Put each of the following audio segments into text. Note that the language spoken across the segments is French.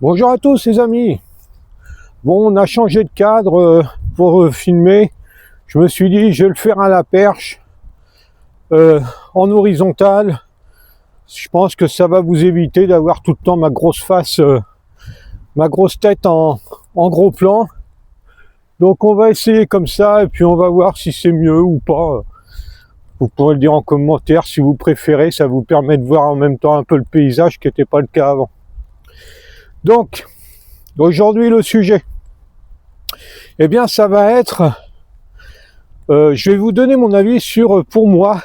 Bonjour à tous les amis. Bon, on a changé de cadre pour filmer. Je me suis dit, je vais le faire à la perche, en horizontal. Je pense que ça va vous éviter d'avoir tout le temps ma grosse face, ma grosse tête en gros plan. Donc on va essayer comme ça et puis on va voir si c'est mieux ou pas. Vous pourrez le dire en commentaire si vous préférez. Ça vous permet de voir en même temps un peu le paysage qui n'était pas le cas avant. Donc, aujourd'hui, le sujet, eh bien, ça va être, je vais vous donner mon avis sur, pour moi,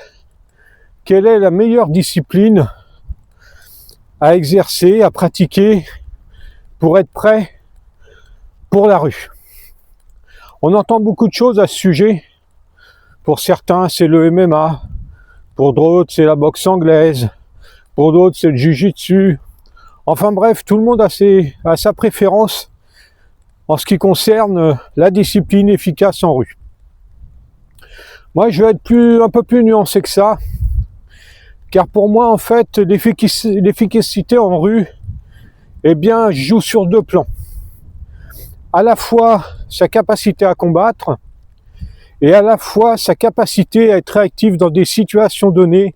quelle est la meilleure discipline à exercer, à pratiquer pour être prêt pour la rue. On entend beaucoup de choses à ce sujet. Pour certains, c'est le MMA. Pour d'autres, c'est la boxe anglaise. Pour d'autres, c'est le jiu-jitsu. Enfin bref, tout le monde a sa préférence en ce qui concerne la discipline efficace en rue. Moi, je vais être un peu plus nuancé que ça, car pour moi, en fait, l'efficacité en rue, eh bien, joue sur deux plans. À la fois sa capacité à combattre, et à la fois sa capacité à être réactif dans des situations données,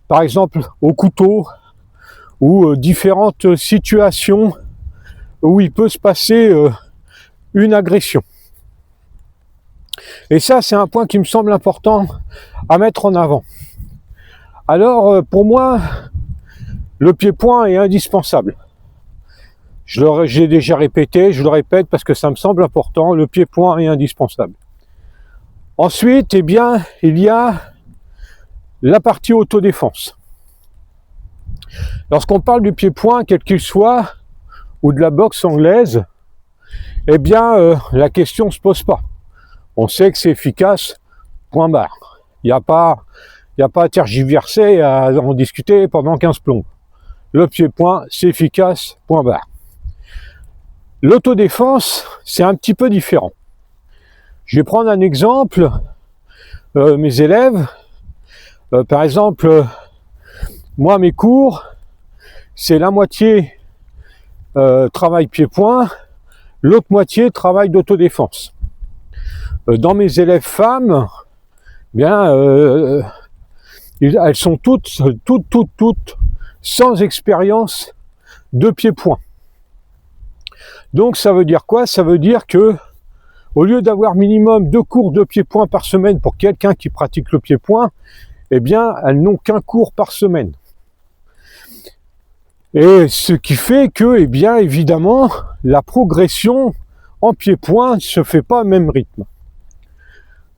par exemple au couteau, ou différentes situations où il peut se passer une agression. Et ça, c'est un point qui me semble important à mettre en avant. Alors, pour moi, le pied-point est indispensable. J'ai déjà répété, je le répète parce que ça me semble important, le pied-point est indispensable. Ensuite, eh bien, il y a la partie autodéfense. Lorsqu'on parle du pied-point, quel qu'il soit, ou de la boxe anglaise, eh bien, la question ne se pose pas. On sait que c'est efficace, point barre. Il n'y a pas à tergiverser, à en discuter pendant 15 plombs. Le pied-point, c'est efficace, point barre. L'autodéfense, c'est un petit peu différent. Je vais prendre un exemple. Mes élèves, par exemple, moi, mes cours, c'est la moitié travail pied-point, l'autre moitié travail d'autodéfense. Dans mes élèves femmes, bien, elles sont toutes sans expérience de pied-point. Donc ça veut dire quoi? Ça veut dire que au lieu d'avoir minimum 2 cours de pied-point par semaine pour quelqu'un qui pratique le pied-point, eh bien, elles n'ont qu'un cours par semaine. Et ce qui fait que, eh bien, évidemment, la progression en pied-point ne se fait pas au même rythme.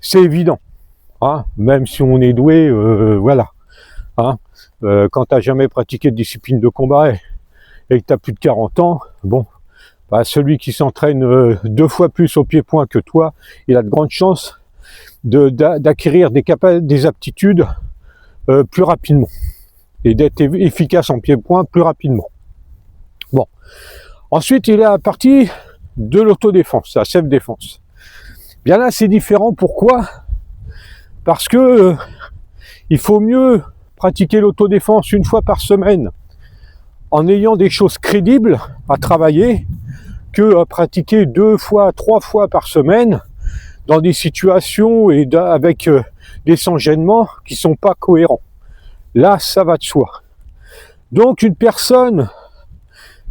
C'est évident. Hein, même si on est doué, voilà. Hein, quand tu n'as jamais pratiqué de discipline de combat et que tu as plus de 40 ans, bon, bah, celui qui s'entraîne 2 fois plus au pied-point que toi, il a de grandes chances d'acquérir des aptitudes plus rapidement et d'être efficace en pied-point plus rapidement. Bon. Ensuite, il y a la partie de l'autodéfense, la self-défense. Bien là, c'est différent. Pourquoi? Parce que il faut mieux pratiquer l'autodéfense 1 fois par semaine en ayant des choses crédibles à travailler que à pratiquer 2 fois, 3 fois par semaine dans des situations et avec des enchaînements qui sont pas cohérents. Là, ça va de soi. Donc, une personne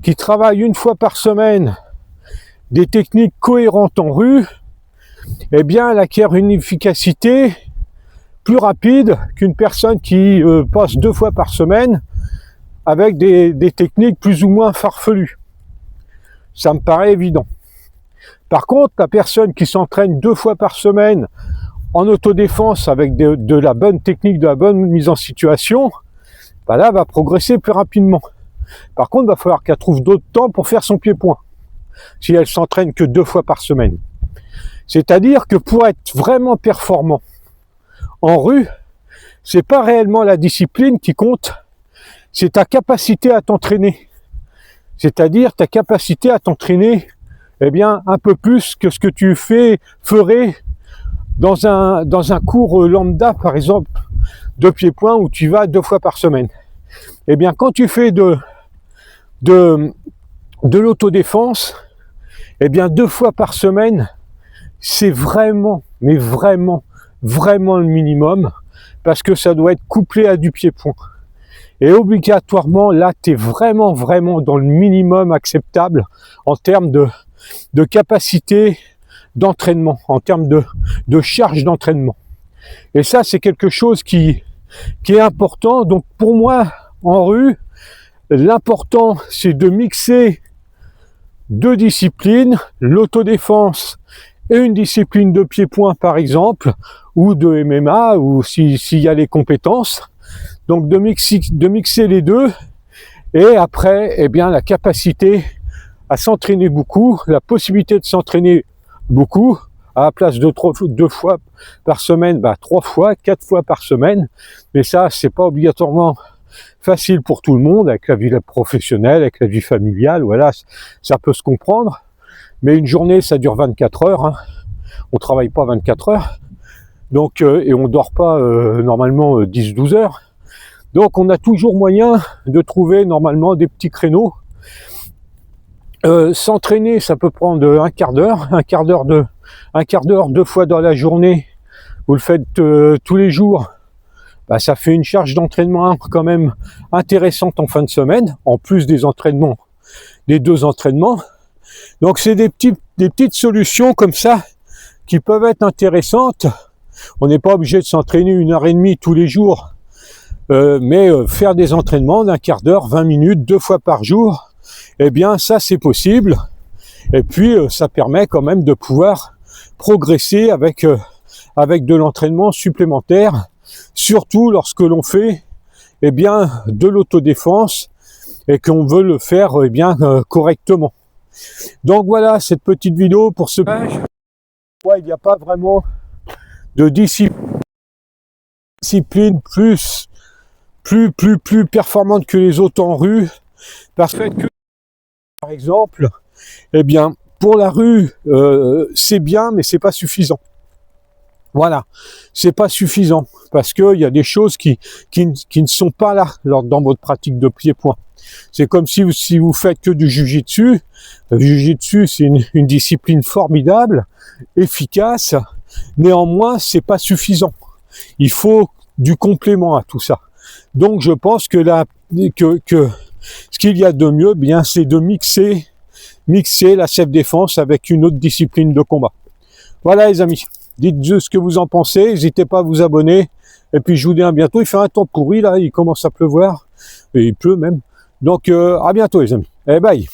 qui travaille 1 fois par semaine des techniques cohérentes en rue, eh bien, elle acquiert une efficacité plus rapide qu'une personne qui passe 2 fois par semaine avec des techniques plus ou moins farfelues. Ça me paraît évident. Par contre, la personne qui s'entraîne 2 fois par semaine en autodéfense avec de la bonne technique, de la bonne mise en situation, bah là, va progresser plus rapidement. Par contre, il va falloir qu'elle trouve d'autres temps pour faire son pied-point, si elle s'entraîne que 2 fois par semaine. C'est-à-dire que pour être vraiment performant en rue, c'est pas réellement la discipline qui compte, c'est ta capacité à t'entraîner. C'est-à-dire ta capacité à t'entraîner, eh bien, un peu plus que ce que tu ferais dans un cours lambda, par exemple, de pied-point où tu vas 2 fois par semaine. Eh bien, quand tu fais de l'autodéfense, eh bien 2 fois par semaine, c'est vraiment, mais vraiment, vraiment le minimum, parce que ça doit être couplé à du pied-point. Et obligatoirement, là, tu es vraiment, vraiment dans le minimum acceptable en termes de capacité d'entraînement, en termes de charge d'entraînement. Et ça, c'est quelque chose qui est important. Donc pour moi, en rue, l'important, c'est de mixer 2 disciplines, l'autodéfense et une discipline de pied-point par exemple, ou de MMA, ou s'il y a les compétences. Donc de mixer les deux, et après, eh bien, la capacité à s'entraîner beaucoup, la possibilité de s'entraîner beaucoup, à la place de 2 fois par semaine, 3 fois, 4 fois par semaine. Mais ça, c'est pas obligatoirement facile pour tout le monde, avec la vie professionnelle, avec la vie familiale, voilà, ça peut se comprendre. Mais une journée, ça dure 24 heures, hein. On travaille pas 24 heures, donc, et on dort pas normalement 10-12 heures. Donc on a toujours moyen de trouver normalement des petits créneaux. S'entraîner, ça peut prendre un quart d'heure, 2 fois dans la journée. Vous le faites tous les jours. Ça fait une charge d'entraînement quand même intéressante en fin de semaine, en plus des entraînements, des 2 entraînements. Donc c'est des petites solutions comme ça qui peuvent être intéressantes. On n'est pas obligé de s'entraîner 1h30 tous les jours, mais faire des entraînements d'1 quart d'heure, 20 minutes, 2 fois par jour, eh bien ça c'est possible. Et puis ça permet quand même de pouvoir progresser avec de l'entraînement supplémentaire, surtout lorsque l'on fait eh bien de l'autodéfense et qu'on veut le faire eh bien correctement. Donc voilà cette petite vidéo pour ce page. Il n'y a pas vraiment de discipline plus performante que les autres en rue, parce que par exemple, eh bien pour la rue c'est bien, mais c'est pas suffisant. Voilà, c'est pas suffisant parce que il y a des choses qui ne sont pas là dans votre pratique de pied-point. C'est comme si vous faites que du jiu-jitsu. Le jiu-jitsu, c'est une discipline formidable, efficace. Néanmoins, c'est pas suffisant. Il faut du complément à tout ça. Donc, je pense que ce qu'il y a de mieux, bien, c'est de mixer la self-défense avec une autre discipline de combat. Voilà, les amis. Dites-moi ce que vous en pensez. N'hésitez pas à vous abonner. Et puis, je vous dis à bientôt. Il fait un temps pourri, là. Il commence à pleuvoir. Et il pleut même. Donc, à bientôt, les amis. Et bye.